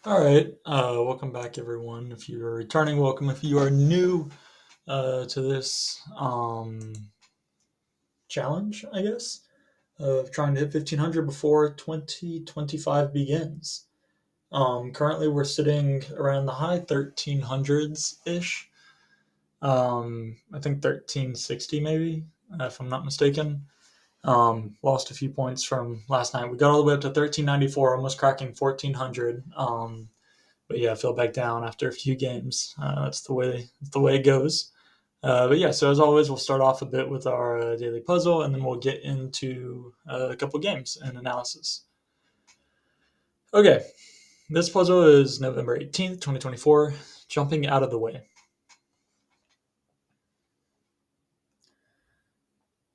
All right, welcome back, everyone. If you are returning, welcome. If you are new to this challenge, I guess, of trying to hit 1500 before 2025 begins. Currently, we're sitting around the high 1300s ish. I think 1360 maybe, if I'm not mistaken. Lost a few points from last night. We got all the way up to 1394, almost cracking 1400. But yeah, I fell back down after a few games. That's the way it goes. But yeah, so as always, we'll start off a bit with our daily puzzle, and then we'll get into a couple games and analysis. Okay, this puzzle is November 18th, 2024. Jumping out of the way.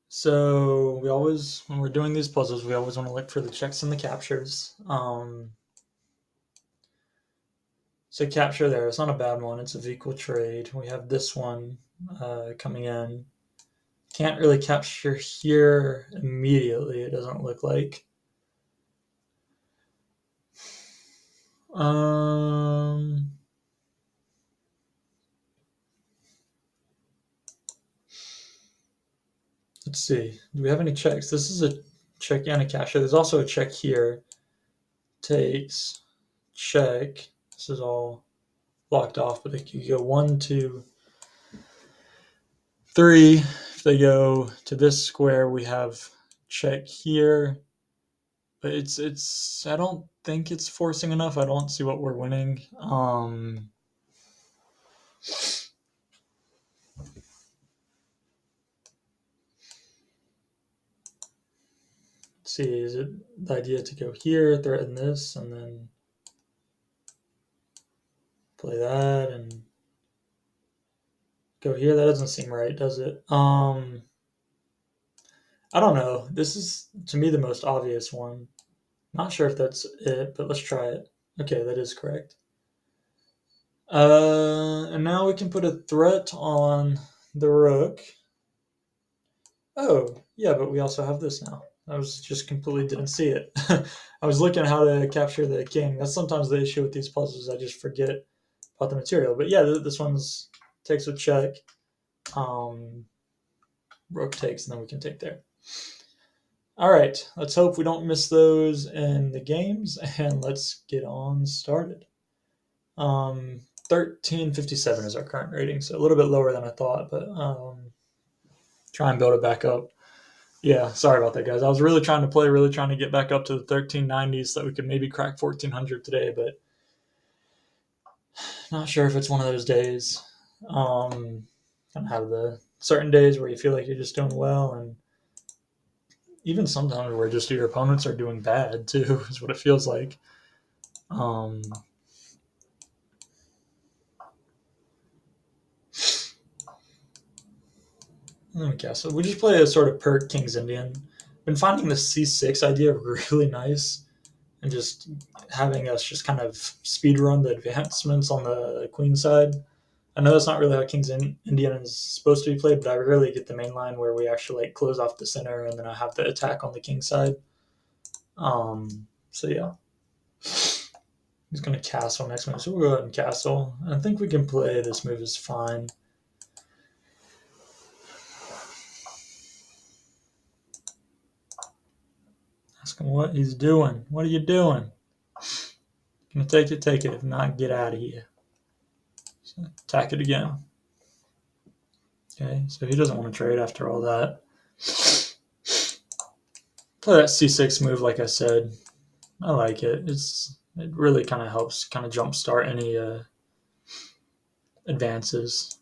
So we always, when we're doing these puzzles, we always want to look for the checks and the captures. So capture there, it's not a bad one. It's a v equal trade. We have this one coming in. Can't really capture here immediately, it doesn't look like. Um, let's see. Do we have any checks? This is a check and a capture. There's also a check here. Takes, check. This is all blocked off, but it could go one, two, three. If they go to this square, we have check here. But it's I don't think it's forcing enough. I don't see what we're winning. Let's see, is it the idea to go here, threaten this, and then play that and go here? That doesn't seem right, does it? I don't know. This is to me the most obvious one. Not sure if that's it, but let's try it. Okay, that is correct. And now we can put a threat on the rook. Oh, yeah, but we also have this now. I was just completely didn't see it. I was looking how to capture the king. That's sometimes the issue with these puzzles. I just forget about the material. But yeah, this one's takes a check. Um, Rook takes, and then we can take there. All right, let's hope we don't miss those in the games, and let's get on started. 1357 is our current rating, so a little bit lower than I thought, but try and build it back up. Yeah, sorry about that, guys. I was really trying to play, really trying to get back up to the 1390s so that we could maybe crack 1400 today, but not sure if it's one of those days. Kind of have the certain days where you feel like you're just doing well, and even sometimes where just your opponents are doing bad too, is what it feels like. Um, okay, so we just play a sort of perk King's Indian. Been finding the C6 idea really nice, and just having us just kind of speed run the advancements on the queen side. I know that's not really how King's Indian is supposed to be played, but I really get the main line where we actually like close off the center, and then I have the attack on the king side. So yeah, he's going to castle next move, so we'll go ahead and castle. I think we can play. This move is fine. Ask him what he's doing. What are you doing? Gonna take it, take it. If not, get out of here. So attack it again. Okay, so he doesn't want to trade after all that. Play that c6 move, like I said. I like it. It really kind of helps kind of jumpstart any advances.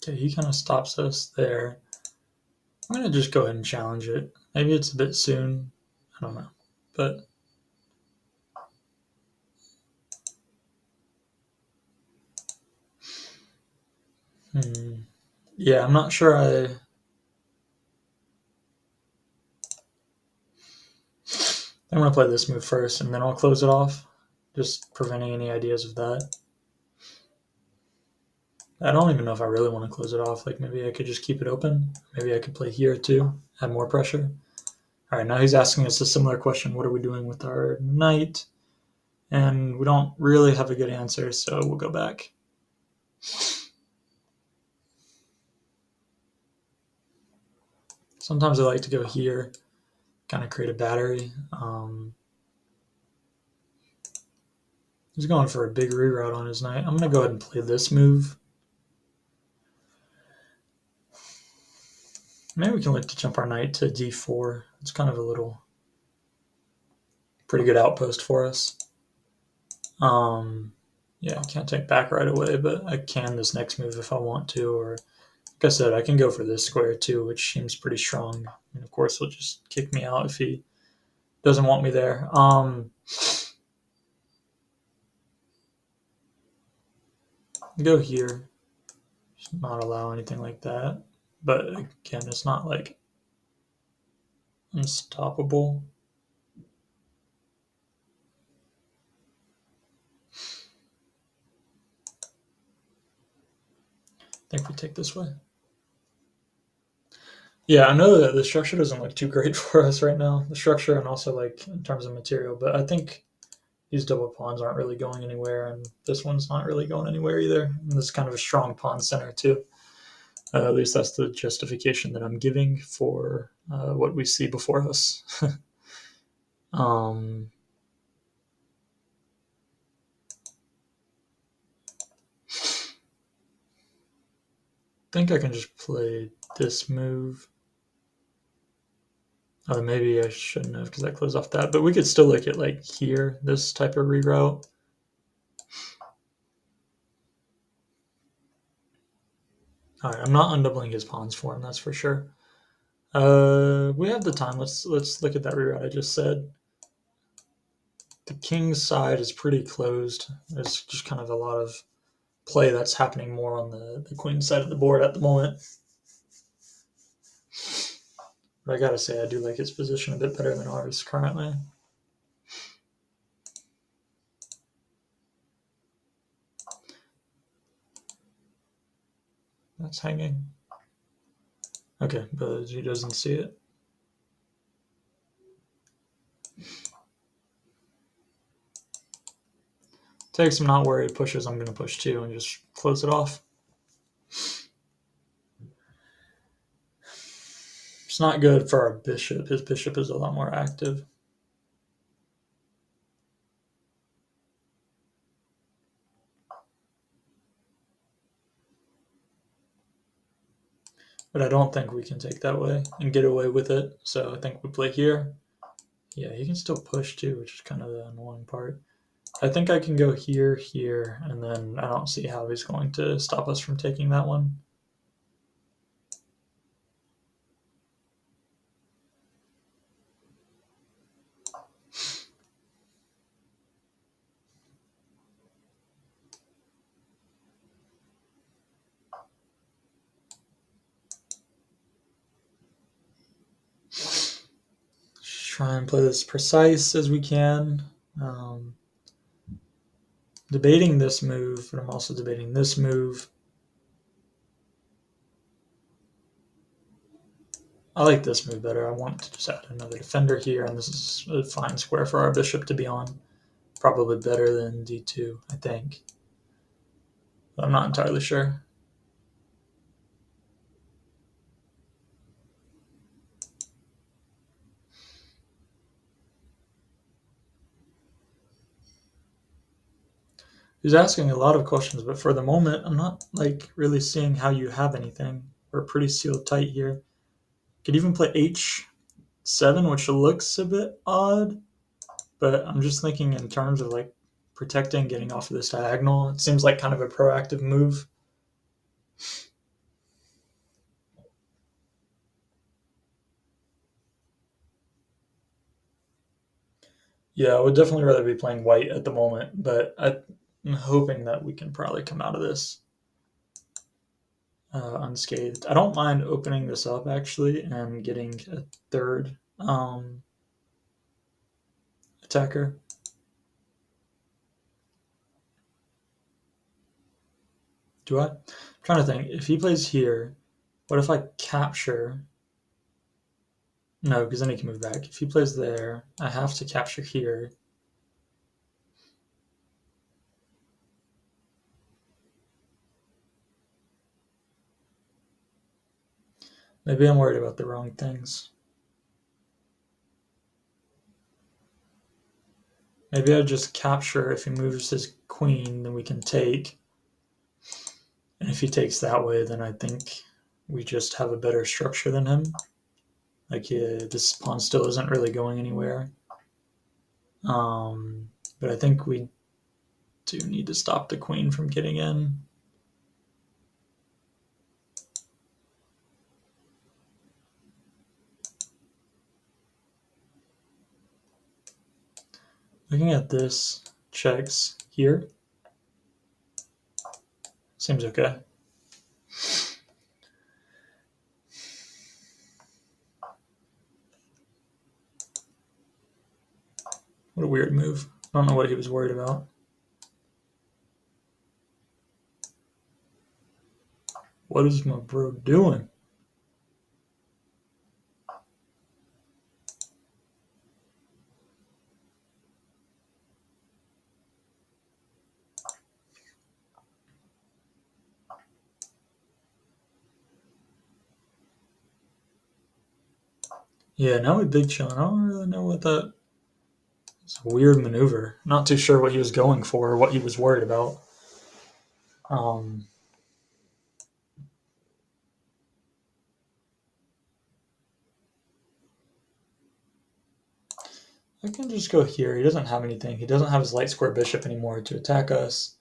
Okay, he kind of stops us there. I'm gonna just go ahead and challenge it. Maybe it's a bit soon. I don't know, but yeah, I'm not sure. I'm gonna play this move first, and then I'll close it off, just preventing any ideas of that. I don't even know if I really want to close it off. Like maybe I could just keep it open. Maybe I could play here too, add more pressure. All right, now he's asking us a similar question. What are we doing with our knight? And we don't really have a good answer, so we'll go back. Sometimes I like to go here, kind of create a battery. He's going for a big reroute on his knight. I'm going to go ahead and play this move. Maybe we can look to jump our knight to d4. It's kind of a little pretty good outpost for us. Yeah, I can't take back right away, but I can this next move if I want to. Or, like I said, I can go for this square too, which seems pretty strong. And of course, he'll just kick me out if he doesn't want me there. Go here. Just not allow anything like that. But again, it's not like unstoppable. I think we take this way. Yeah, I know that the structure doesn't look too great for us right now. The structure and also like in terms of material, but I think these double pawns aren't really going anywhere, and this one's not really going anywhere either. And this is kind of a strong pawn center too. At least that's the justification that I'm giving for what we see before us. um, I think I can just play this move. Oh, maybe I shouldn't have because I closed off that. But we could still look at like here, this type of reroute. All right, I'm not undoubling his pawns for him. That's for sure. We have the time. Let's look at that reroute I just said. The king's side is pretty closed. There's just kind of a lot of play that's happening more on the queen's side of the board at the moment. But I gotta say, I do like his position a bit better than ours currently. That's hanging. Okay, but he doesn't see it. Takes him not worried, pushes, I'm going to push too and just close it off. It's not good for our bishop. His bishop is a lot more active. But I don't think we can take that way and get away with it. So I think we play here. Yeah, he can still push too, which is kind of the annoying part. I think I can go here, here, and then I don't see how he's going to stop us from taking that one. Try and play this precise as we can. Debating this move, but I'm also debating this move. I like this move better. I want to just add another defender here, and this is a fine square for our bishop to be on. Probably better than d2, I think. But I'm not entirely sure. He's asking a lot of questions, but for the moment, I'm not like really seeing how you have anything. We're pretty sealed tight here. Could even play h7, which looks a bit odd, but I'm just thinking in terms of like protecting, getting off of this diagonal. It seems like kind of a proactive move. Yeah, I would definitely rather be playing white at the moment, but I'm hoping that we can probably come out of this unscathed. I don't mind opening this up actually and getting a third attacker. Do I? I'm trying to think. If he plays here, what if I capture? No, because then he can move back. If he plays there, I have to capture here. Maybe I'm worried about the wrong things. Maybe I just capture. If he moves his queen, then we can take. And if he takes that way, then I think we just have a better structure than him. Like, yeah, this pawn still isn't really going anywhere. But I think we do need to stop the queen from getting in. Looking at this, checks here. Seems okay. What a weird move. I don't know what he was worried about. What is my bro doing? Yeah, now we big chilling. I don't really know what that. It's a weird maneuver. Not too sure what he was going for or what he was worried about. Um, I can just go here. He doesn't have anything. He doesn't have his light square bishop anymore to attack us.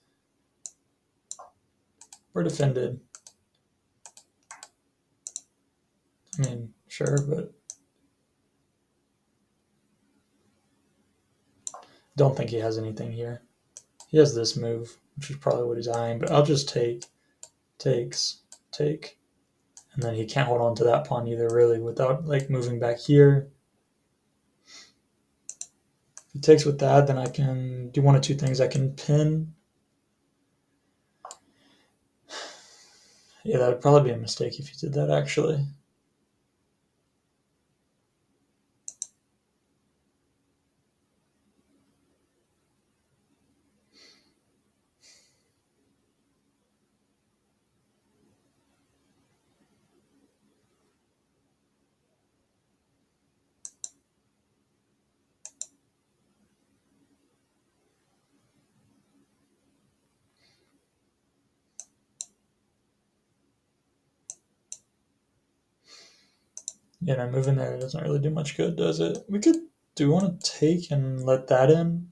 We're defended. I mean, sure, but don't think he has anything here. He has this move, which is probably what he's eyeing, but I'll just take, takes, take. And then he can't hold on to that pawn either, really, without like moving back here. If he takes with that, then I can do one of two things. I can pin. Yeah, that would probably be a mistake if you did that, actually. Yeah, no, moving there doesn't really do much good, does it? We could. Do we want to take and let that in?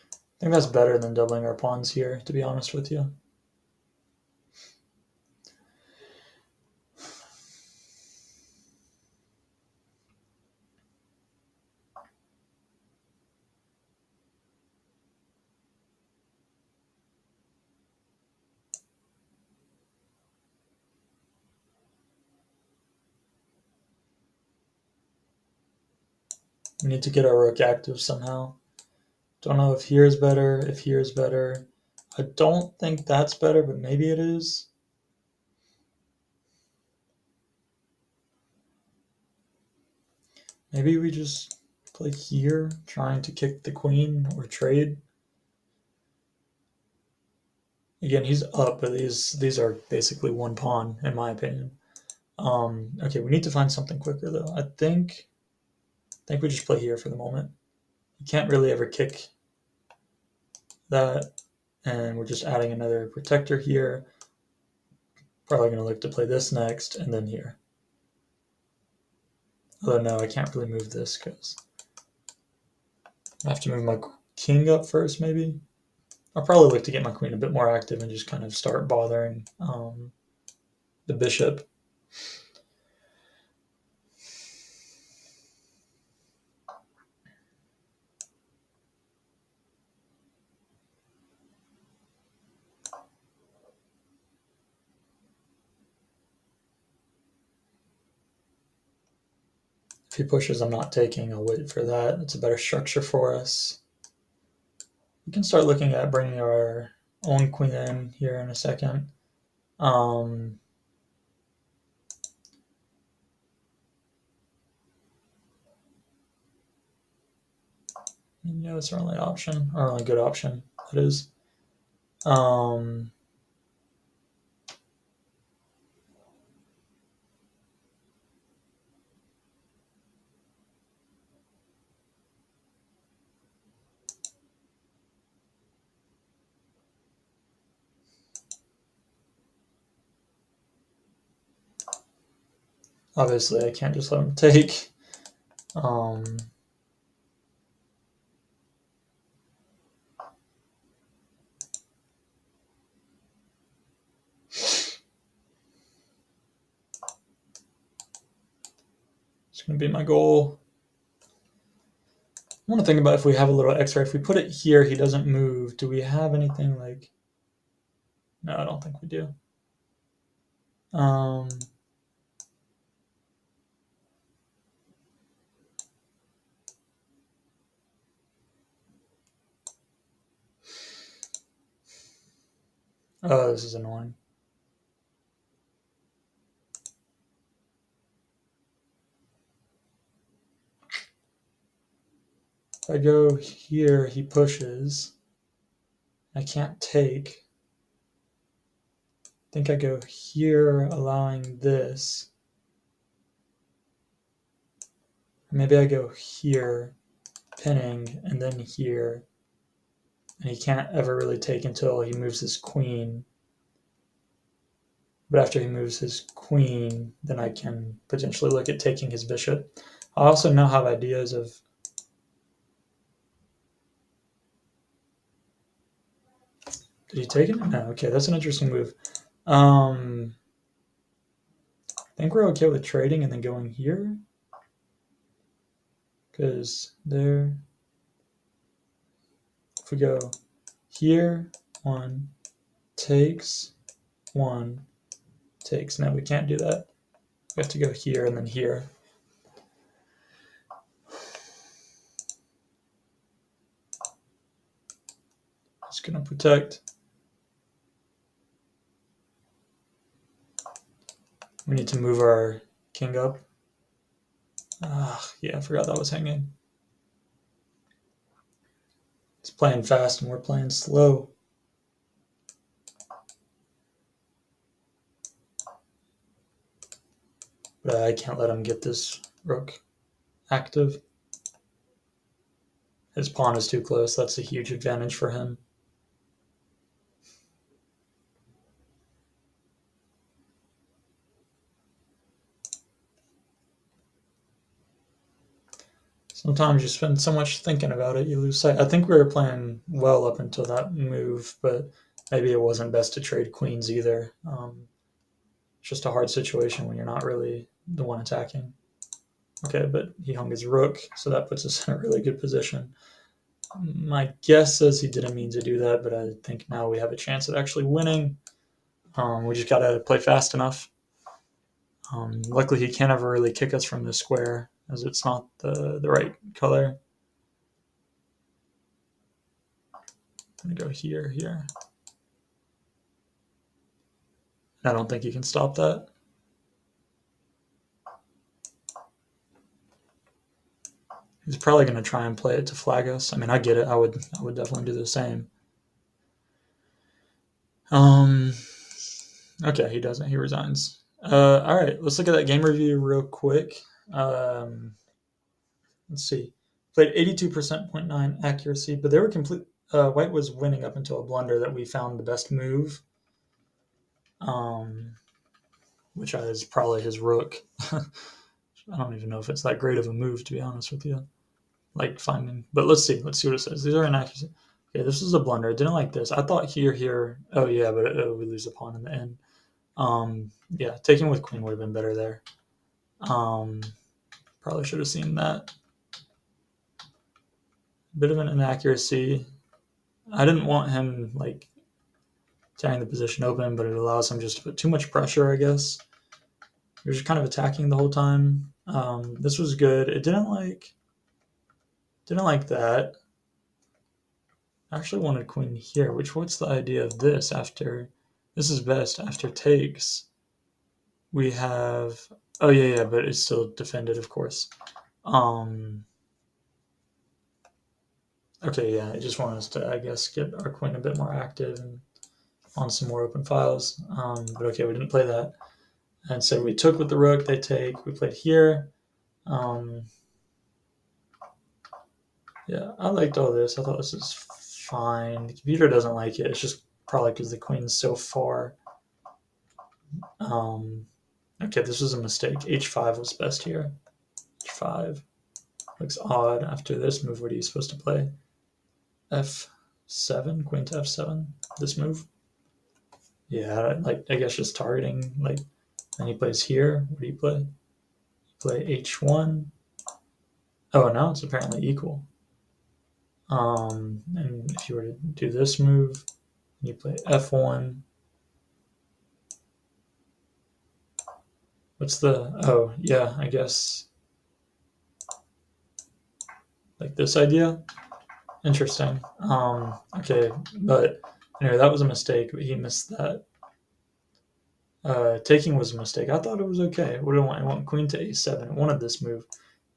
I think that's better than doubling our pawns here, to be honest with you. We need to get our rook active somehow. Don't know if here is better, if here is better. I don't think that's better, but maybe it is. Maybe we just play here, trying to kick the queen or trade. Again, he's up, but these are basically one pawn, in my opinion. Okay, we need to find something quicker though. I think we just play here for the moment. You can't really ever kick that, and we're just adding another protector here. Probably going to look to play this next, and then here. Although no, I can't really move this because I have to move my king up first, maybe. I'll probably look to get my queen a bit more active and just kind of start bothering the bishop. If he pushes, I'm not taking. I'll wait for that. It's a better structure for us. We can start looking at bringing our own queen in here in a second. Yeah, that's our only option, our only good option. That is. Obviously, I can't just let him take. Um, it's going to be my goal. I want to think about if we have a little extra. If we put it here, he doesn't move. Do we have anything like? No, I don't think we do. Um, oh, this is annoying. If I go here, he pushes. I can't take. I think I go here, allowing this. Maybe I go here, pinning, and then here. And he can't ever really take until he moves his queen. But after he moves his queen, then I can potentially look at taking his bishop. I also now have ideas of. Did he take it? No. Okay, that's an interesting move. I think we're okay with trading and then going here. Because there. If we go here, one takes, one takes. No, we can't do that. We have to go here and then here. Just gonna protect. We need to move our king up. Yeah, I forgot that was hanging. It's playing fast and we're playing slow. But I can't let him get this rook active. His pawn is too close. That's a huge advantage for him. Sometimes you spend so much thinking about it, you lose sight. I think we were playing well up until that move, but maybe it wasn't best to trade queens either. It's just a hard situation when you're not really the one attacking. Okay, but he hung his rook, so that puts us in a really good position. My guess says he didn't mean to do that, but I think now we have a chance of actually winning. We just got to play fast enough. Luckily, he can't ever really kick us from the square, as it's not the right color. I'm gonna go here, here. I don't think you can stop that. He's probably going to try and play it to flag us. I mean, I get it. I would definitely do the same. Okay, he doesn't. He resigns. All right, let's look at that game review real quick. Let's see. Played 82% 0.9 accuracy, but they were complete. White was winning up until a blunder that we found the best move, which is probably his rook. I don't even know if it's that great of a move, to be honest with you. Like finding, but let's see what it says. These are inaccuracy. Okay, this is a blunder. I didn't like this. I thought here, here. Oh yeah, but we lose the pawn in the end. Yeah, taking with queen would have been better there. Probably should have seen that. Bit of an inaccuracy. I didn't want him like tearing the position open, but it allows him just to put too much pressure, I guess. You're just kind of attacking the whole time. This was good. It didn't like that. I actually wanted queen here, what's the idea of this after, this is best after takes. We have, oh yeah, but it's still defended, of course. Okay, yeah, I just want us to, I guess, get our queen a bit more active and on some more open files. But okay, we didn't play that. And so we took with the rook, they take, we played here. Yeah, I liked all this. I thought this was fine. The computer doesn't like it. It's just probably because the queen's so far. Okay, this was a mistake. H5 was best here. H5 looks odd after this move. What are you supposed to play? F7, queen to F7. This move. Yeah, like I guess just targeting. Like, then he plays here. What do you play? You play H1. Oh, now it's apparently equal. And if you were to do this move, you play F1. What's the? Oh, yeah, I guess like this idea. Interesting. Okay, but anyway, that was a mistake. But he missed that. Taking was a mistake. I thought it was okay. What do I want? I want queen to a7. I wanted this move.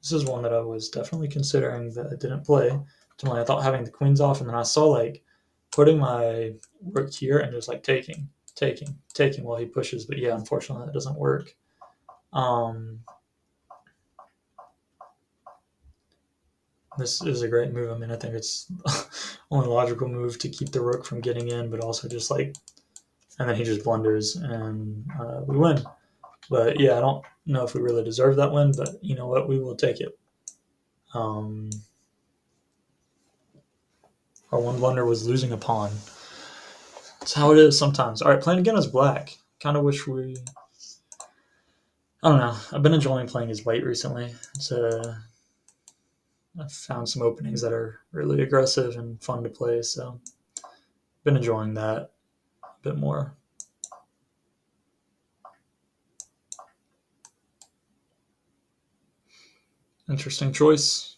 This is one that I was definitely considering that I didn't play. Ultimately, I thought having the queens off, and then I saw like putting my rook here and just like taking while he pushes. But yeah, unfortunately, that doesn't work. This is a great move. I mean, I think it's only logical move to keep the rook from getting in, but also just like, and then he just blunders and we win. But yeah, I don't know if we really deserve that win, but you know what? We will take it. Um, our one blunder was losing a pawn. That's how it is sometimes. All right, playing again as black. Kind of wish we. I don't know. I've been enjoying playing as white recently. I've found some openings that are really aggressive and fun to play, so been enjoying that a bit more. Interesting choice.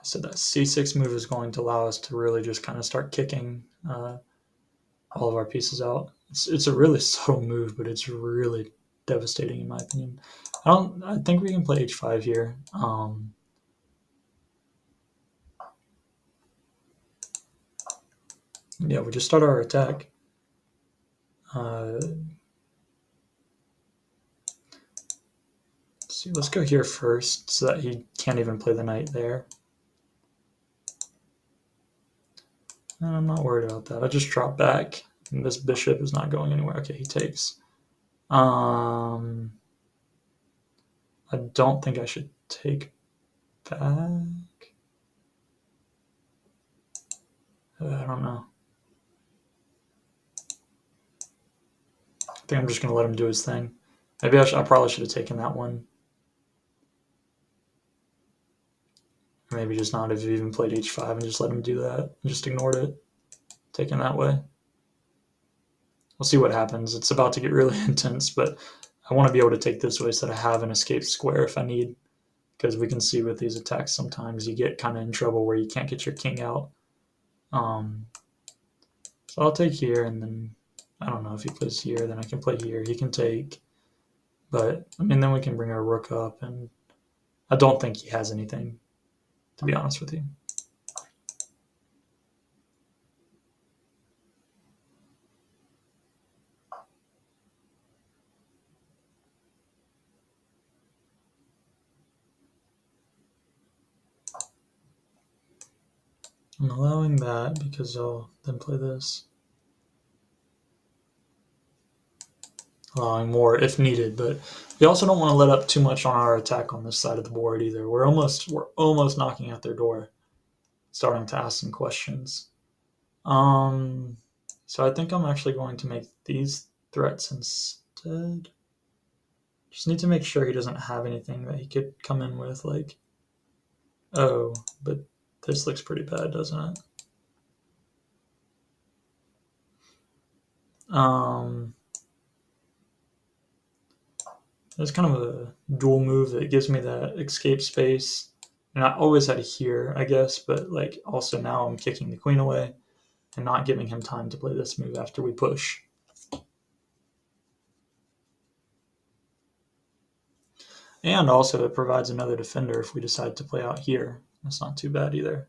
So that c6 move is going to allow us to really just kind of start kicking all of our pieces out. It's a really subtle move, but it's really devastating in my opinion. I think we can play h5 here. Yeah, we just start our attack. Let's see, let's go here first so that he can't even play the knight there. And I'm not worried about that. I just drop back. And this bishop is not going anywhere. Okay, he takes. I don't think I should take back. I don't know. I think I'm just going to let him do his thing. Maybe I probably should have taken that one. Or maybe just not have even played h5 and just let him do that. And just ignored it. Taken that way. We'll see what happens. It's about to get really intense, but I want to be able to take this way so that I have an escape square if I need. Because we can see with these attacks sometimes you get kind of in trouble where you can't get your king out. So I'll take here, and then I don't know if he plays here, then I can play here. He can take, but I mean, then we can bring our rook up, and I don't think he has anything, to be honest with you. I'm allowing that because I'll then play this. Allowing more if needed, but we also don't want to let up too much on our attack on this side of the board either. We're almost knocking at their door, starting to ask some questions. So I think I'm actually going to make these threats instead. Just need to make sure he doesn't have anything that he could come in with, like, oh, but this looks pretty bad, doesn't it? It's kind of a dual move that gives me that escape space. And I always had here, I guess, but like also now I'm kicking the queen away and not giving him time to play this move after we push. And also it provides another defender if we decide to play out here. That's not too bad either.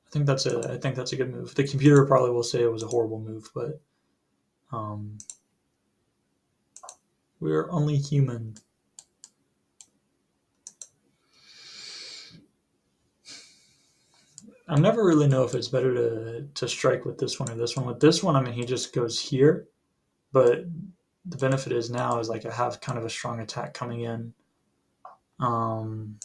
I think that's a good move. The computer probably will say it was a horrible move, but we're only human. I never really know if it's better to strike with this one or this one. With this one, I mean, he just goes here, but the benefit is now is like I have kind of a strong attack coming in. Um,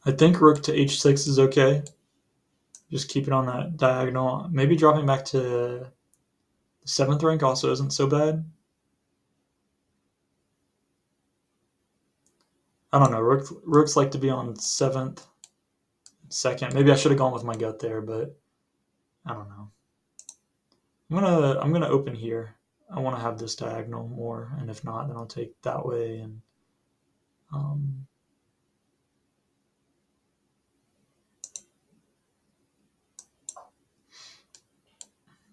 I think rook to h6 is okay. Just keep it on that diagonal. Maybe dropping back to the 7th rank also isn't so bad. I don't know. Rooks like to be on 7th, 2nd. Maybe I should have gone with my gut there, but I don't know. I'm gonna open here. I want to have this diagonal more, and if not, then I'll take that way. And um,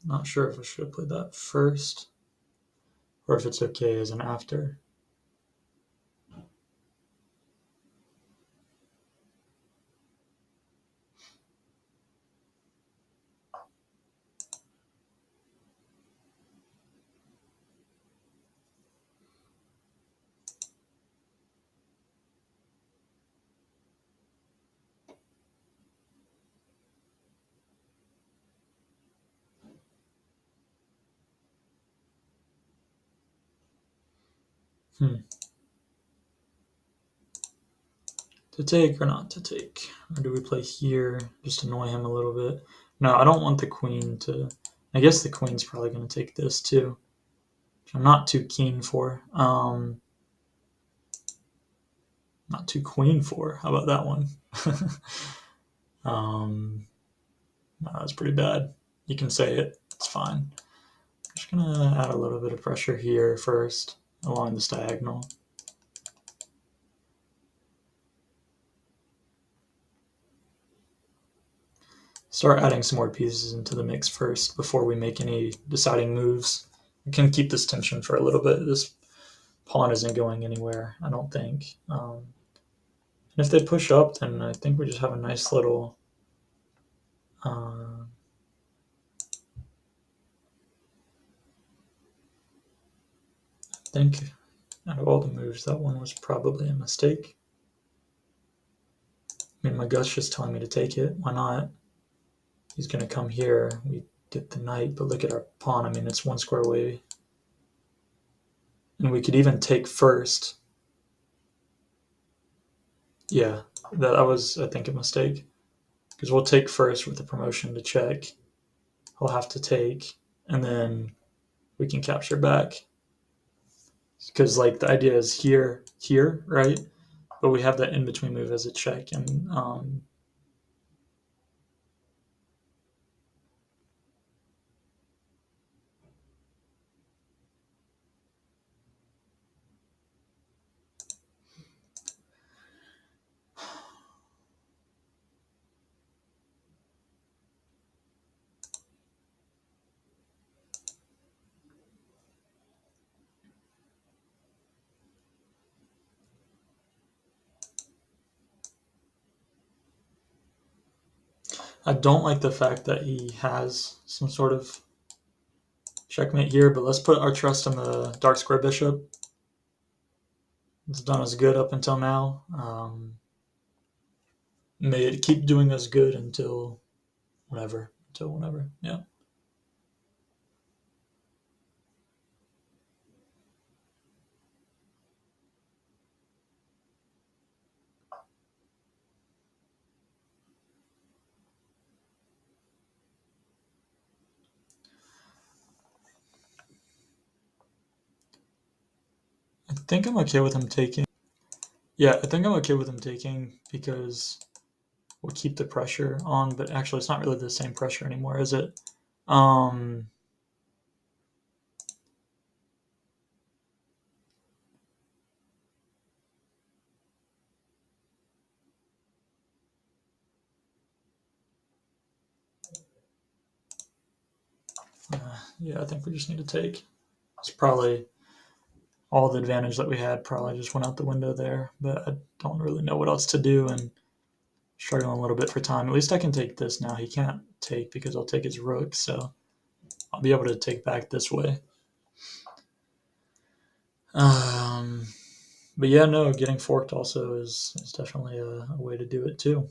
not sure if I should have played that first or if it's okay as an after. Hmm. To take or not to take? Or do we play here, just annoy him a little bit? No, I don't want the queen to... I guess the queen's probably going to take this too, which I'm not too keen for. Not too queen for. How about that one? No, that's pretty bad. You can say it. It's fine. I'm just going to add a little bit of pressure here first along this diagonal. Start adding some more pieces into the mix first before we make any deciding moves. We can keep this tension for a little bit. This pawn isn't going anywhere, I don't think. And if they push up, then I think we just have a nice little. I think out of all the moves, that one was probably a mistake. I mean, my gut's just telling me to take it. Why not? He's going to come here. We get the knight, but look at our pawn. I mean, it's one square away. And we could even take first. Yeah, that was, I think, a mistake. Because we'll take first with the promotion to check. He'll have to take, and then we can capture back. Because, like, the idea is here, here, right? But we have that in between move as a check, and I don't like the fact that he has some sort of checkmate here. But let's put our trust in the dark square bishop. It's done us good up until now. May it keep doing us good until whenever. Until whenever. Yeah. I think I'm okay with him taking. Yeah, I think I'm okay with him taking because we'll keep the pressure on, but actually it's not really the same pressure anymore, is it? Um, yeah, I think we just need to take. It's probably all the advantage that we had probably just went out the window there. But I don't really know what else to do and struggling a little bit for time. At least I can take this now. He can't take because I'll take his rook, so I'll be able to take back this way. But yeah, no, getting forked also is definitely a way to do it too.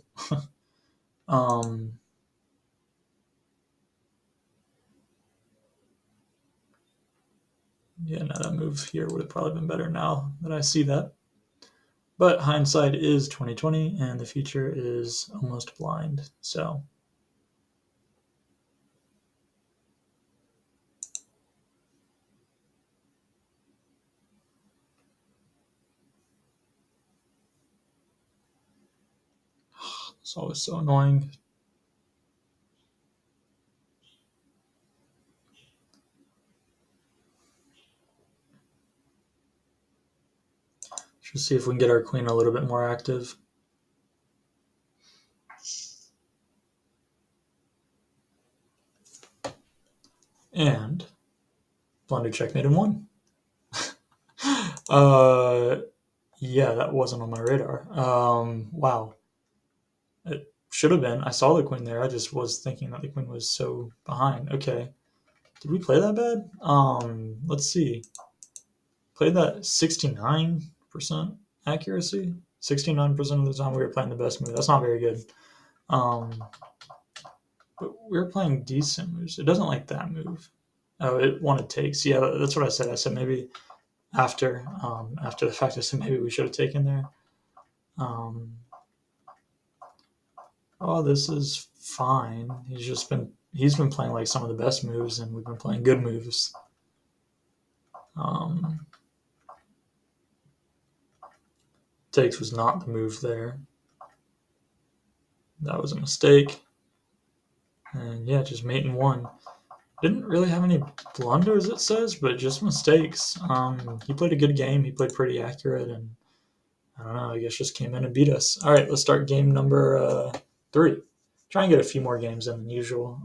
um, yeah, no, that move here would have probably been better now that I see that. But hindsight is 2020, and the future is almost blind. So it's always so annoying. Just see if we can get our queen a little bit more active. And blunder checkmate in one. uh, yeah, that wasn't on my radar. Wow. It should have been. I saw the queen there. I just was thinking that the queen was so behind. Okay. Did we play that bad? Let's see. Played that 69% accuracy. 69% of the time we were playing the best move. That's not very good. But we were playing decent moves. It doesn't like that move. Oh, it wanted takes. Yeah, that's what I said. I said maybe after the fact, I said maybe we should have taken there. Oh, this is fine. He's been playing like some of the best moves, and we've been playing good moves. Takes was not the move there. That was a mistake. And yeah, just mate in one. Didn't really have any blunders, it says, but just mistakes. He played a good game. He played pretty accurate, and I don't know. I guess just came in and beat us. All right, let's start game number 3. Try and get a few more games in than usual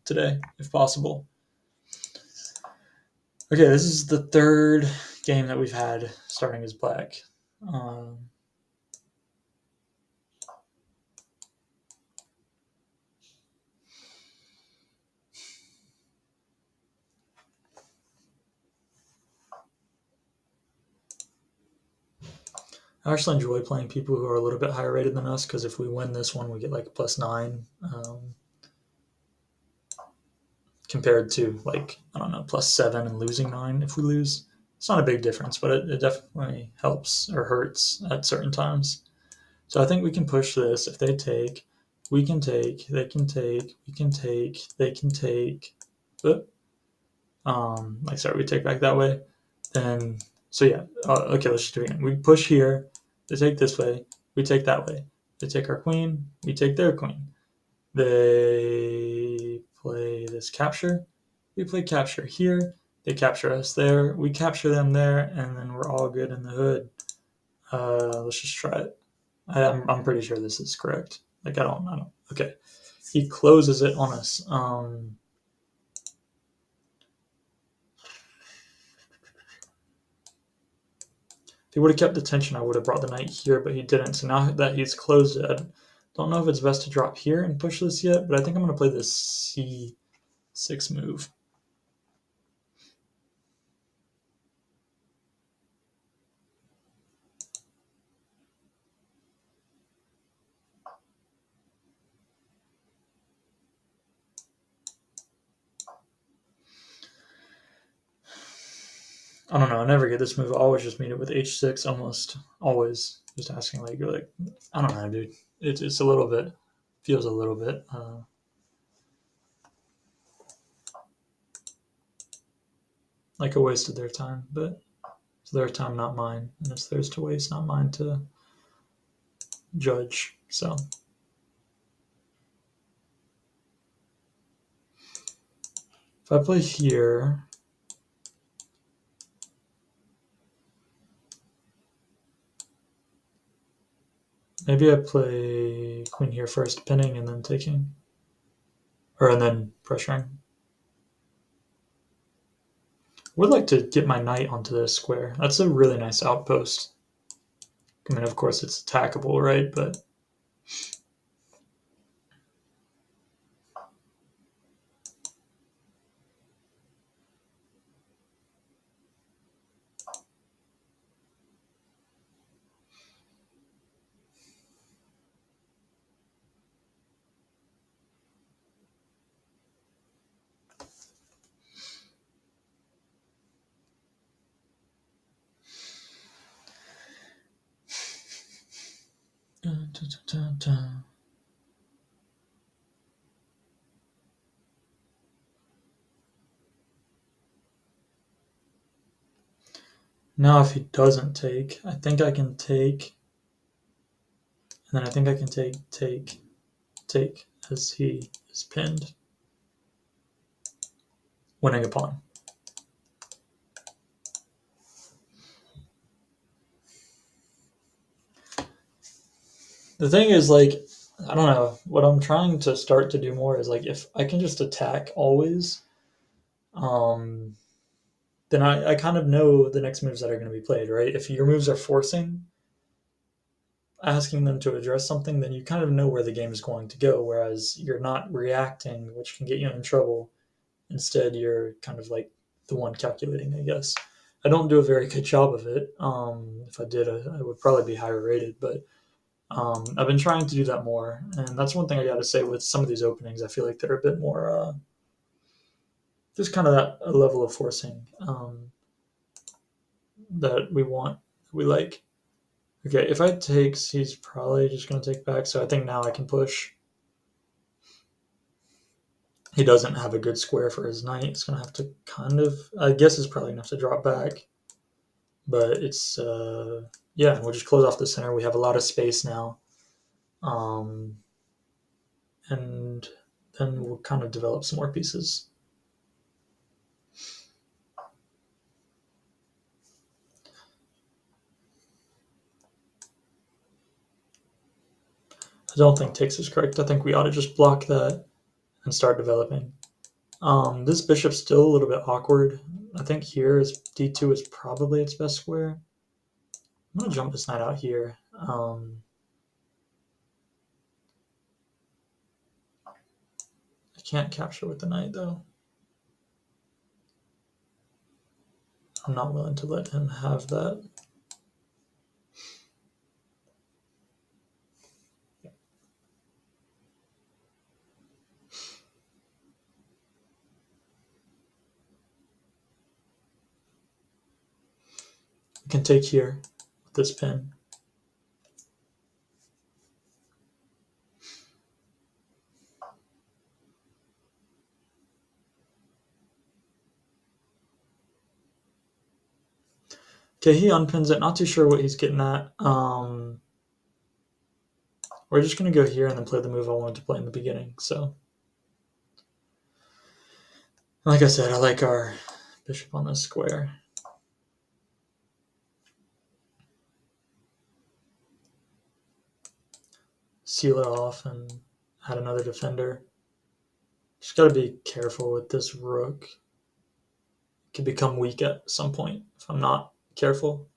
today, if possible. Okay, this is the third game that we've had starting as black. I actually enjoy playing people who are a little bit higher rated than us because if we win this one, we get like a +9 compared to like, I don't know, +7 and losing 9 if we lose. It's not a big difference, but it definitely helps or hurts at certain times. So I think we can push this. If they take, we can take, they can take, we can take, they can take. Like sorry, we take back that way. Then so yeah, okay, let's just do it again. We push here, they take this way, we take that way. They take our queen, we take their queen. They play this capture, we play capture here. They capture us there, we capture them there, and then we're all good in the hood. Let's just try it. I'm pretty sure this is correct. Like I don't. Okay, he closes it on us. If he would have kept the tension, I would have brought the knight here, but he didn't. So now that he's closed it, I don't know if it's best to drop here and push this yet, but I think I'm going to play this C6 move. I don't know. I never get this move. I always just meet it with H6, almost always. Just asking, like, you're like, I don't know, dude. It's a little bit, feels a little bit like a waste of their time, but it's their time, not mine. And it's theirs to waste, not mine to judge. So if I play here, maybe I play queen here first, pinning, and then taking. Or and then pressuring. Would like to get my knight onto this square. That's a really nice outpost. I mean, of course, it's attackable, right? But now, if he doesn't take, I think I can take, and then I think I can take, as he is pinned, winning a pawn. The thing is, like, I don't know. What I'm trying to start to do more is like if I can just attack always, um, then I kind of know the next moves that are going to be played, right? If your moves are forcing, asking them to address something, then you kind of know where the game is going to go. Whereas you're not reacting, which can get you in trouble. Instead, you're kind of like the one calculating, I guess. I don't do a very good job of it. If I did, I would probably be higher rated, but I've been trying to do that more, and that's one thing I got to say with some of these openings. I feel like they're a bit more, just kind of that a level of forcing that we want, we like. Okay, if I takes, he's probably just going to take back. So I think now I can push. He doesn't have a good square for his knight. It's going to have to kind of, I guess, it's probably going to have to drop back. But it's, yeah, we'll just close off the center. We have a lot of space now. Um, and then we'll kind of develop some more pieces. I don't think takes is correct. I think we ought to just block that and start developing. This bishop's still a little bit awkward. I think here is d2 is probably its best square. I'm gonna jump this knight out here. I can't capture with the knight though. I'm not willing to let him have that. I can take here with this pin. Okay, he unpins it. Not too sure what he's getting at. We're just gonna go here and then play the move I wanted to play in the beginning. So, like I said, I like our bishop on this square. Seal it off and add another defender. Just gotta be careful with this rook. It could become weak at some point if I'm not careful.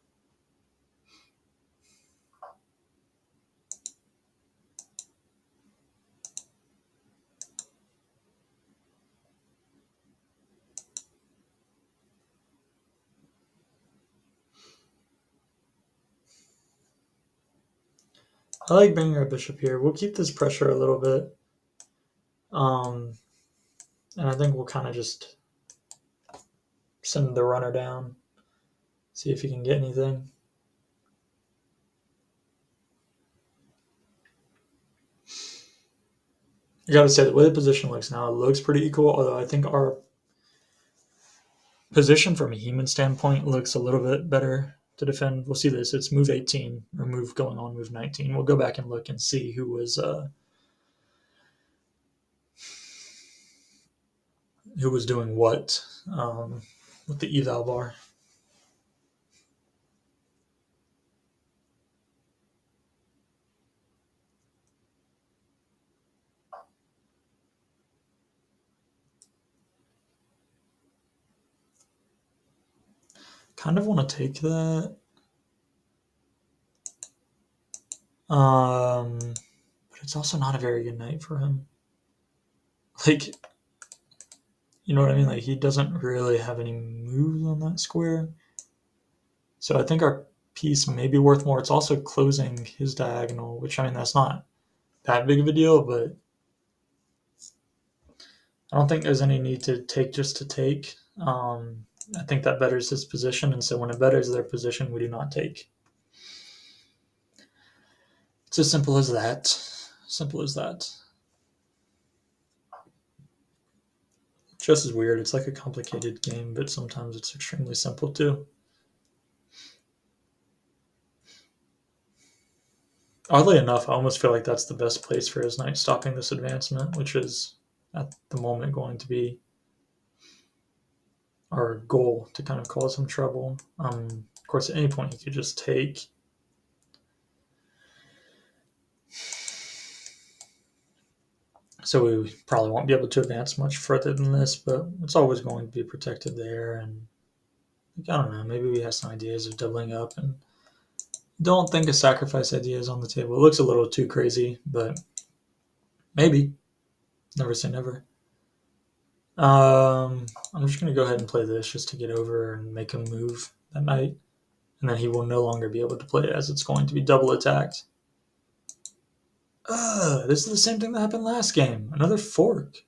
I like bringing our bishop here. We'll keep this pressure a little bit. And I think we'll kind of just send the runner down, see if he can get anything. I gotta say, the way the position looks now, it looks pretty equal, although I think our position from a human standpoint looks a little bit better to defend. We'll see this. It's move 18, or move going on move 19. We'll go back and look and see who was doing what with the eval bar. Kind of want to take that. But it's also not a very good night for him. Like, you know what I mean? Like, he doesn't really have any moves on that square. So I think our piece may be worth more. It's also closing his diagonal, which, I mean, that's not that big of a deal, but I don't think there's any need to take just to take. I think that betters his position, and so when it betters their position, we do not take. It's as simple as that. Simple as that. Chess is weird. It's like a complicated game, but sometimes it's extremely simple too. Oddly enough, I almost feel like that's the best place for his knight stopping this advancement, which is at the moment going to be our goal to kind of cause him trouble. Of course, at any point, he could just take. So we probably won't be able to advance much further than this, but it's always going to be protected there. And I don't know, maybe we have some ideas of doubling up, and don't think a sacrifice idea is on the table. It looks a little too crazy, but maybe. Never say never. I'm just going to go ahead and play this just to get over and make him move that night. And then he will no longer be able to play it as it's going to be double attacked. This is the same thing that happened last game. Another fork.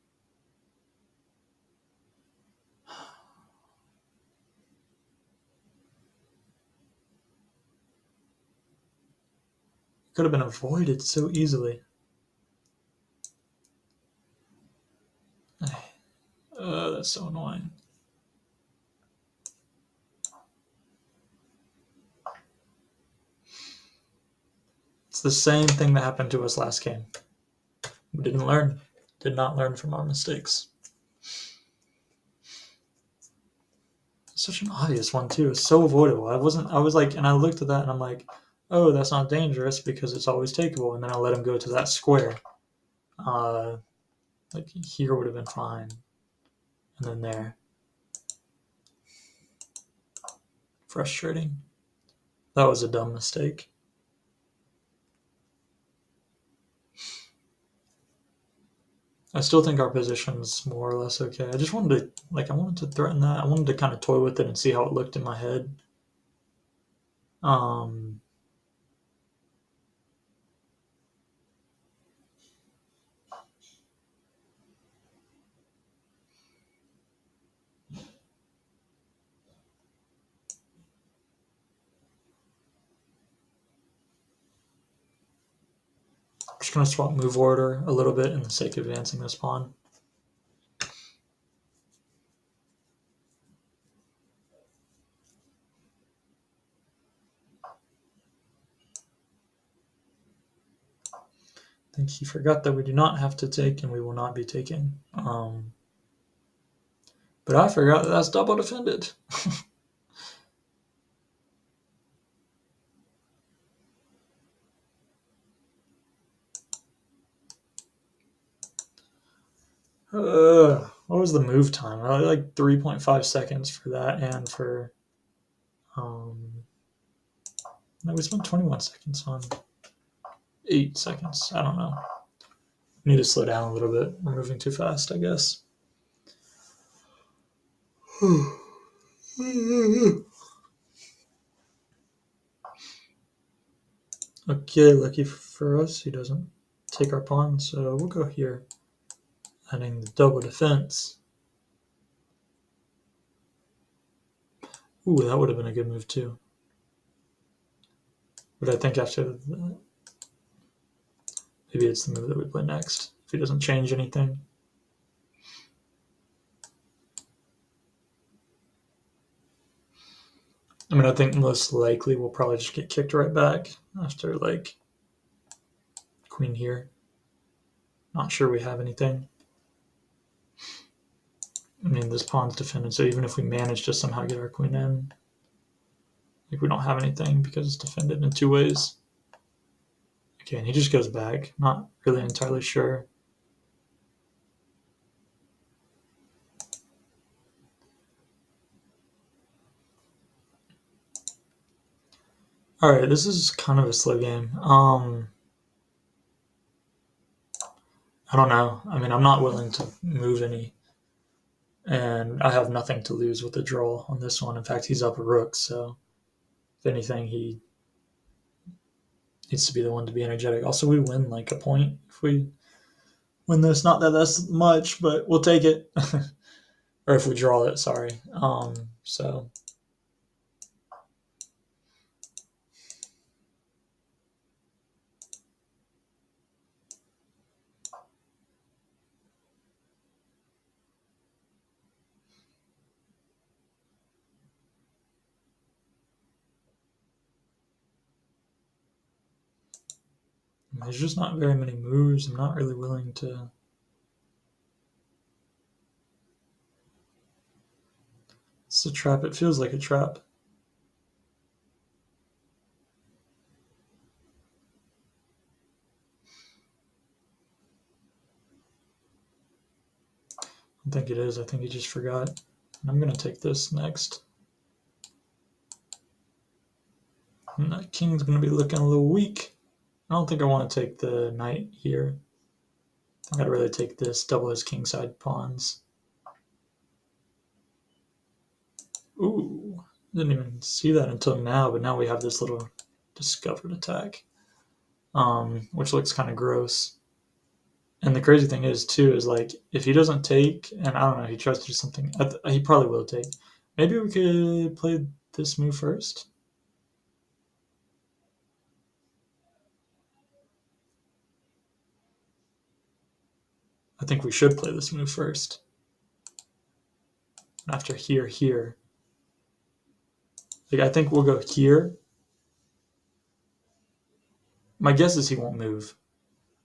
Could have been avoided so easily. That's so annoying. It's the same thing that happened to us last game. We didn't learn. Did not learn from our mistakes. Such an obvious one too. It's so avoidable. I was like, and I looked at that and I'm like, oh, that's not dangerous because it's always takeable. And then I let him go to that square. Like here would have been fine. And then there. Frustrating. That was a dumb mistake. I still think our position's more or less okay. I just wanted to, I wanted to threaten that. I wanted to kind of toy with it and see how it looked in my head. Um, I'm just going to swap move order a little bit in the sake of advancing this pawn. I think he forgot that we do not have to take and we will not be taking. But I forgot that that's double defended. What was the move time? Like 3.5 seconds for that and for. No, we spent 21 seconds on 8 seconds. I don't know. We need to slow down a little bit. We're moving too fast, I guess. Okay, lucky for us, he doesn't take our pawn, so we'll go here. Adding the double defense. Ooh, that would have been a good move too. But I think after that, maybe it's the move that we play next, if he doesn't change anything. I mean, I think most likely we'll probably just get kicked right back after, like, queen here. Not sure we have anything. I mean, this pawn's defended, so even if we manage to somehow get our queen in, like, we don't have anything because it's defended in 2 ways. Okay, and he just goes back. Not really entirely sure. All right, this is kind of a slow game. I don't know. I mean, I'm not willing to move any, and I have nothing to lose with the draw on this one. In fact, he's up a rook, so if anything, he needs to be the one to be energetic. Also, we win like a point if we win this. Not that that's much, but we'll take it. Or if we draw it, sorry. So there's just not very many moves. I'm not really willing to. It's a trap. It feels like a trap. I think it is. I think he just forgot. And I'm going to take this next. And that king's going to be looking a little weak. I don't think I want to take the knight here. I gotta really take this, double his kingside pawns. Ooh, didn't even see that until now, but now we have this little discovered attack, which looks kind of gross. And the crazy thing is, too, is like if he doesn't take, and I don't know, he tries to do something, he probably will take. Maybe we could play this move first. I think we should play this move first. After here, here. Like I think we'll go here. My guess is he won't move.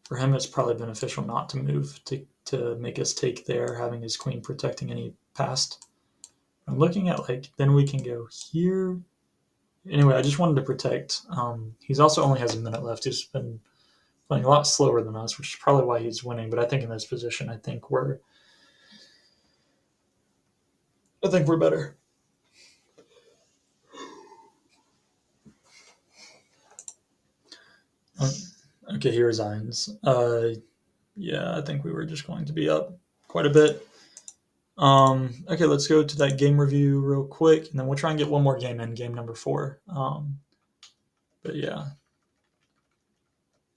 For him, it's probably beneficial not to move to make us take there, having his queen protecting any past. I'm looking at like then we can go here. Anyway, I just wanted to protect. He's also only has a minute left. He's been playing a lot slower than us, which is probably why he's winning. But I think in this position, I think we're better. Um, okay, he resigns. Yeah, I think we were just going to be up quite a bit. Okay, let's go to that game review real quick, and then we'll try and get one more game in, game number 4. But yeah.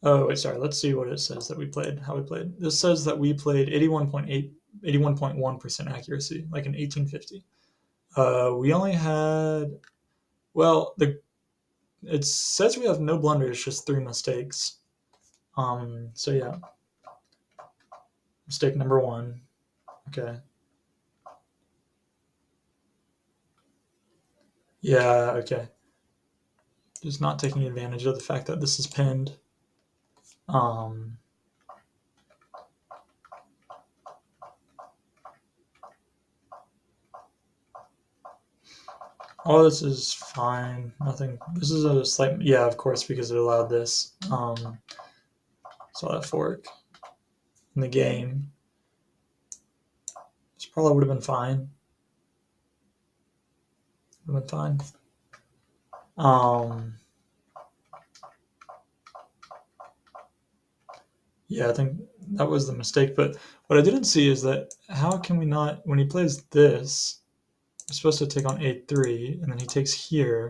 Oh, wait, sorry. Let's see what it says that we played, how we played. This says that we played 81.1% accuracy, like an 1850. We only had, well, it says we have no blunders, just 3 mistakes. So yeah. Mistake number 1. Okay. Yeah, okay. Just not taking advantage of the fact that this is pinned. Um, all this is fine. Nothing. This is a slight. Yeah, of course, because it allowed this. Saw that fork in the game. This probably would have been fine. Would have been fine. Yeah, I think that was the mistake. But what I didn't see is that how can we not, when he plays this, we're supposed to take on a3, and then he takes here,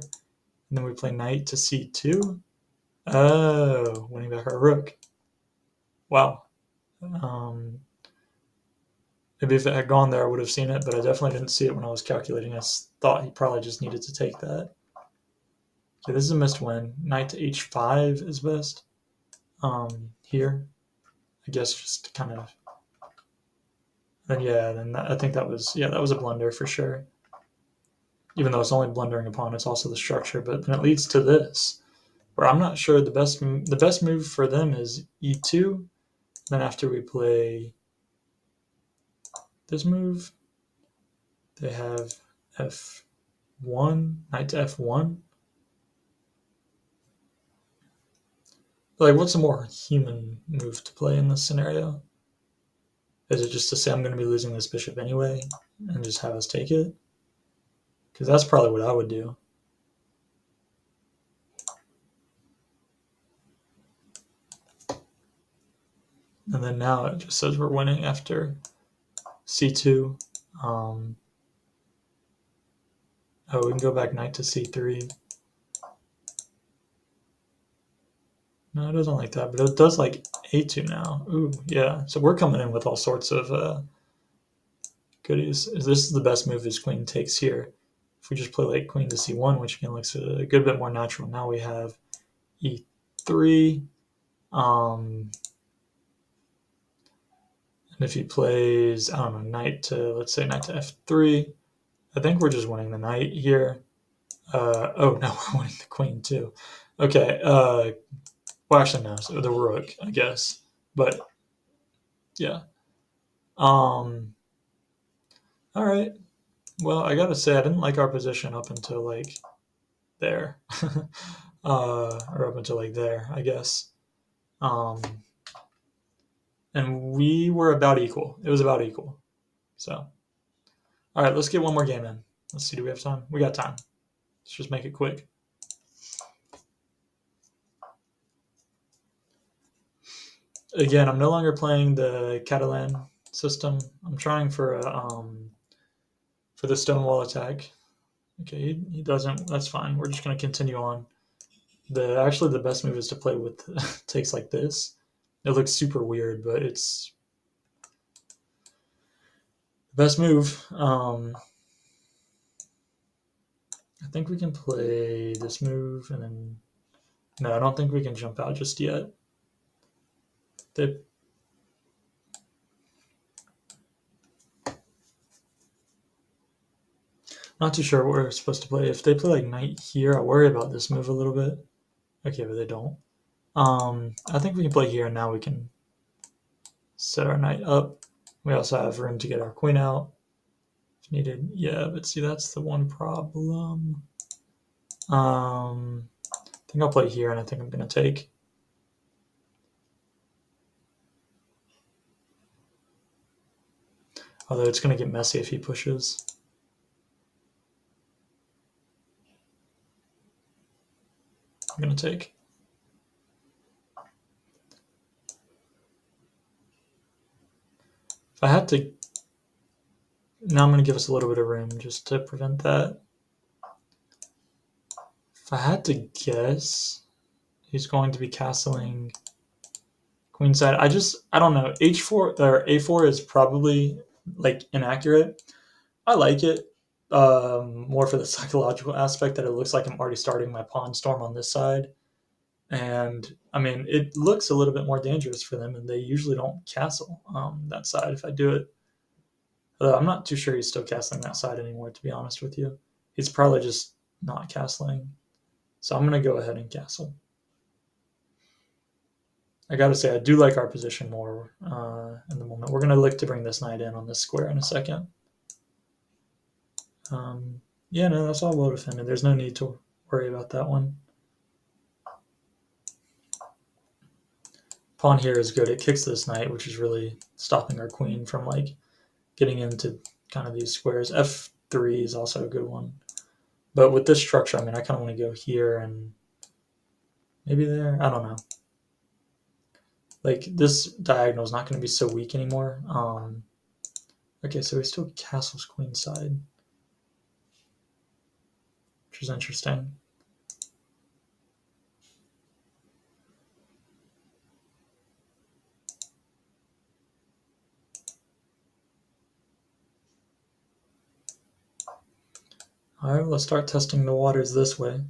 and then we play knight to c2. Oh, winning back our rook. Wow. Maybe if it had gone there, I would have seen it, but I definitely didn't see it when I was calculating. I thought he probably just needed to take that. Okay, this is a missed win. Knight to h5 is best. Here, I guess just kind of. Then yeah, I think that was a blunder for sure. Even though it's only blundering upon, it's also the structure. But then it leads to this, where I'm not sure the best move for them is e2. Then after we play this move, they have f1, knight to f1. Like, what's a more human move to play in this scenario? Is it just to say I'm going to be losing this bishop anyway and just have us take it? Because that's probably what I would do. And then now it just says we're winning after c2. Oh, we can go back knight to c3. No, it doesn't like that, but it does like a2 now. Ooh, yeah. So we're coming in with all sorts of goodies. This is the best move is queen takes here. If we just play like queen to c1, which again looks a good bit more natural. Now we have e3. And if he plays, I don't know, knight to, let's say knight to f3, I think we're just winning the knight here. Oh, no, we're winning the queen too. Okay. Well, actually, no. So the rook, I guess. But yeah. All right. Well, I gotta say, I didn't like our position up until like there, or up until like there, I guess. Um, and we were about equal. It was about equal. So, all right, let's get one more game in. Let's see. Do we have time? We got time. Let's just make it quick. Again, I'm no longer playing the Catalan system. I'm trying for the Stonewall attack. Okay, he doesn't. That's fine. We're just going to continue on. The best move is to play with takes like this. It looks super weird, but it's the best move. I think we can play this move, and then no, I don't think we can jump out just yet. They, not too sure what we're supposed to play. If they play like knight here, I worry about this move a little bit. Okay, but they don't. I think we can play here, and now we can set our knight up. We also have room to get our queen out if needed. Yeah, but see, that's the one problem. I think I'll play here, and I think I'm going to take. Although it's going to get messy if he pushes. I'm going to take. If I had to, now I'm going to give us a little bit of room just to prevent that. If I had to guess, he's going to be castling queenside. I don't know. H4 or A4 is probably like inaccurate. I like it more for the psychological aspect that it looks like I'm already starting my pawn storm on this side. And I mean, it looks a little bit more dangerous for them, and they usually don't castle that side if I do it. I'm not too sure he's still castling that side anymore, to be honest with you. He's probably just not castling. So I'm going to go ahead and castle. I got to say, I do like our position more in the moment. We're going to look to bring this knight in on this square in a second. Yeah, no, that's all well defended. There's no need to worry about that one. Pawn here is good. It kicks this knight, which is really stopping our queen from like getting into kind of these squares. F3 is also a good one. But with this structure, I mean, I kind of want to go here and maybe there. I don't know. Like this diagonal is not going to be so weak anymore. Okay, so he still castles queenside, which is interesting. All right, let's start testing the waters this way.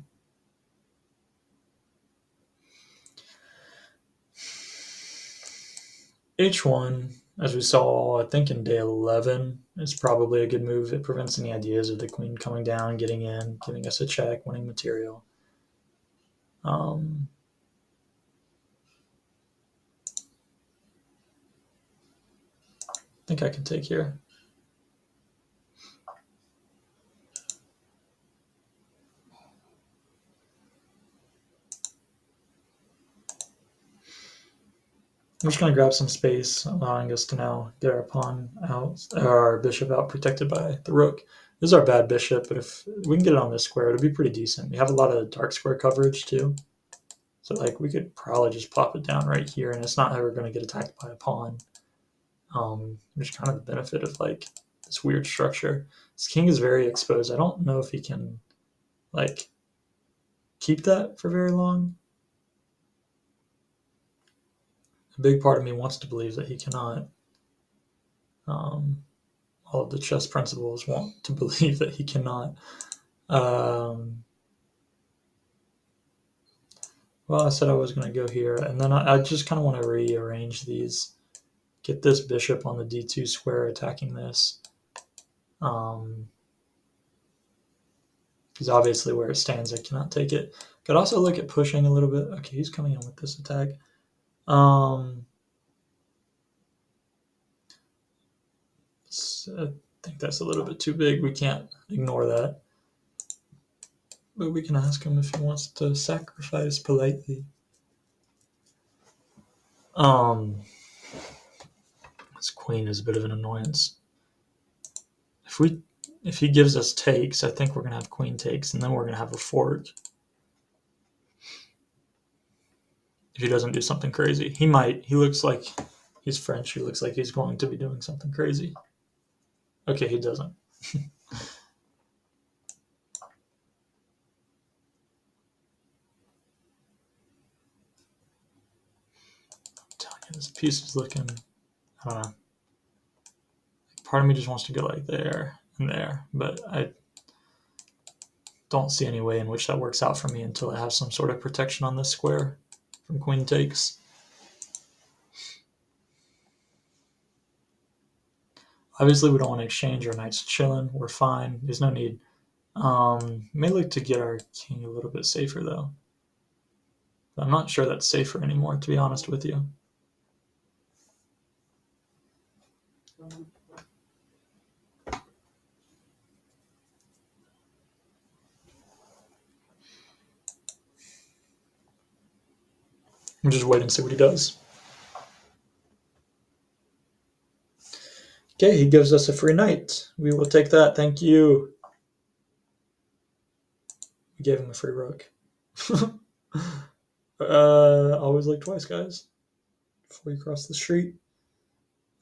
H1, as we saw, I think in day 11, is probably a good move. It prevents any ideas of the queen coming down, getting in, giving us a check, winning material. I think I can take here. I'm just going to grab some space, allowing us to now get our pawn out, or our bishop out, protected by the rook. This is our bad bishop, but if we can get it on this square, it'll be pretty decent. We have a lot of dark square coverage too, so So like we could probably just pop it down right here, and it's not ever going to get attacked by a pawn. Which is kind of the benefit of like this weird structure. This king is very exposed. I don't know if he can like keep that for very long. A big part of me wants to believe that he cannot. All of the chess principles want to believe that he cannot. Well, I said I was going to go here, and then I just kind of want to rearrange these. Get this bishop on the d2 square attacking this. Because obviously where it stands, I cannot take it. Could also look at pushing a little bit. Okay, he's coming in with this attack. I think that's a little bit too big. We can't ignore that. But we can ask him if he wants to sacrifice politely. This queen is a bit of an annoyance. If he gives us takes, I think we're gonna have queen takes, and then we're gonna have a fork. If he doesn't do something crazy, he might. He looks like he's French. He looks like he's going to be doing something crazy. Okay, he doesn't. This piece is looking, I don't know. Part of me just wants to go like there and there, but I don't see any way in which that works out for me until I have some sort of protection on this square from queen takes. Obviously, we don't want to exchange. Our knight's chilling. We're fine. There's no need. May look to get our king a little bit safer, though. But I'm not sure that's safer anymore, to be honest with you. I'm just waiting to see what he does. Okay, he gives us a free knight. We will take that. Thank you. We gave him a free rook. Always look twice, guys, before you cross the street.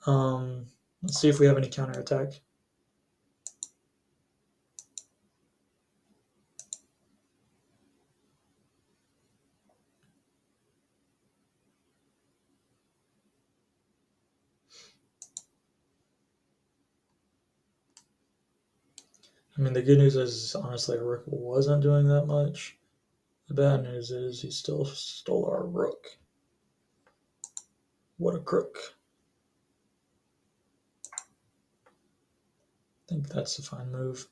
Let's see if we have any counterattack. I mean, the good news is, honestly, rook wasn't doing that much. The bad news is he still stole our rook. What a crook. I think that's a fine move.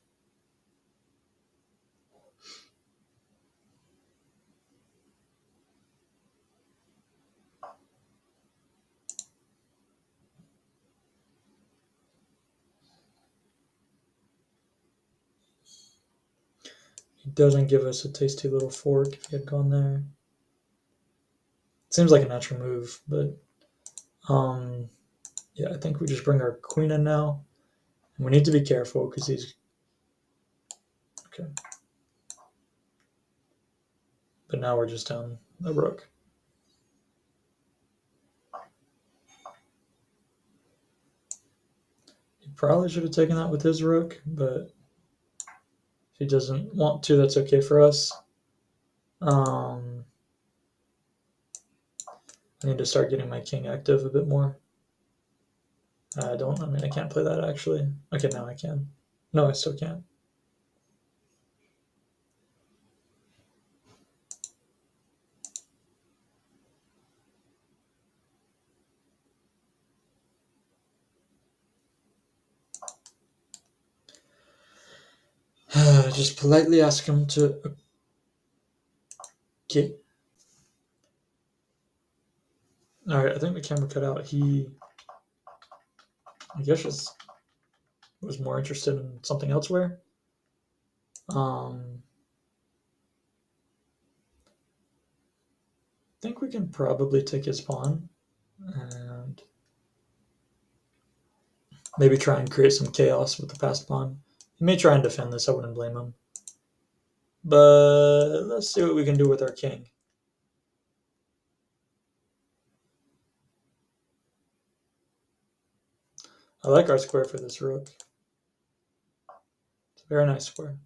He doesn't give us a tasty little fork if he had gone there. Seems like a natural move, but yeah, I think we just bring our queen in now. And we need to be careful because he's okay. But now we're just down a rook. He probably should have taken that with his rook, but if he doesn't want to, that's okay for us. I need to start getting my king active a bit more. I can't play that actually. Okay, now I can. No, I still can't. Just politely ask him to. Okay. Alright, I think the camera cut out. I guess, just was more interested in something elsewhere. I think we can probably take his pawn and maybe try and create some chaos with the passed pawn. He may try and defend this, I wouldn't blame him. But let's see what we can do with our king. I like our square for this rook. It's a very nice square.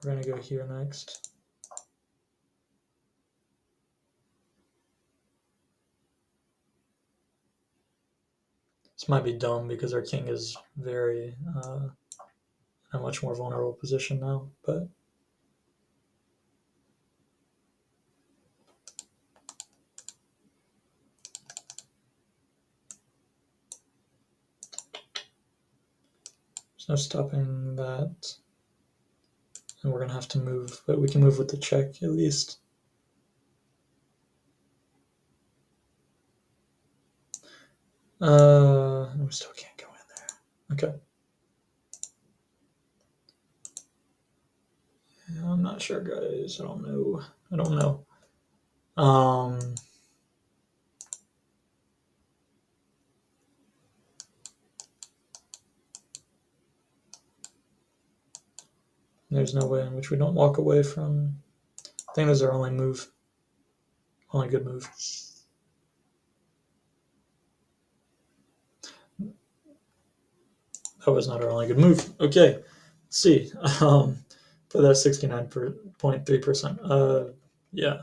We're going to go here next. This might be dumb because our king is very in a much more vulnerable position now, but there's no stopping that. And we're going to have to move, but we can move with the check at least. We still can't go in there. Okay. Yeah, I'm not sure, guys. I don't know. There's no way in which we don't walk away from. I think that's our only move. Only good move. That was not our only good move. Okay. Let's see. For that 69.3%. Yeah.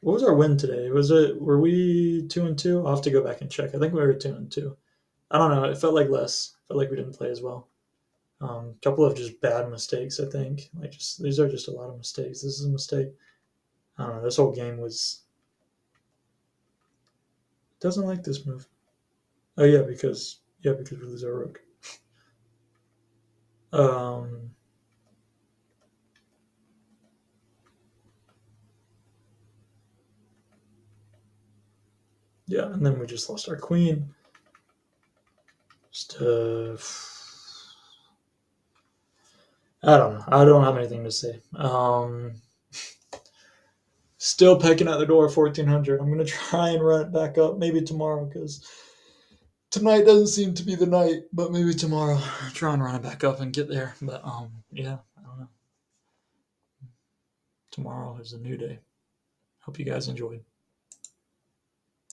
What was our win today? Were we 2-2? I'll have to go back and check. I think we were 2-2. I don't know. It felt like less. It felt like we didn't play as well. Couple of just bad mistakes, I think. These are just a lot of mistakes. This is a mistake. I don't know. This whole game was. Doesn't like this move. Oh yeah, because we lose our rook. Um, yeah, and then we just lost our queen. Just I don't know. I don't have anything to say. Still pecking at the door, 1400. I'm gonna try and run it back up, maybe tomorrow, because tonight doesn't seem to be the night. But maybe tomorrow, try and run it back up and get there. But yeah, I don't know. Tomorrow is a new day. Hope you guys enjoyed.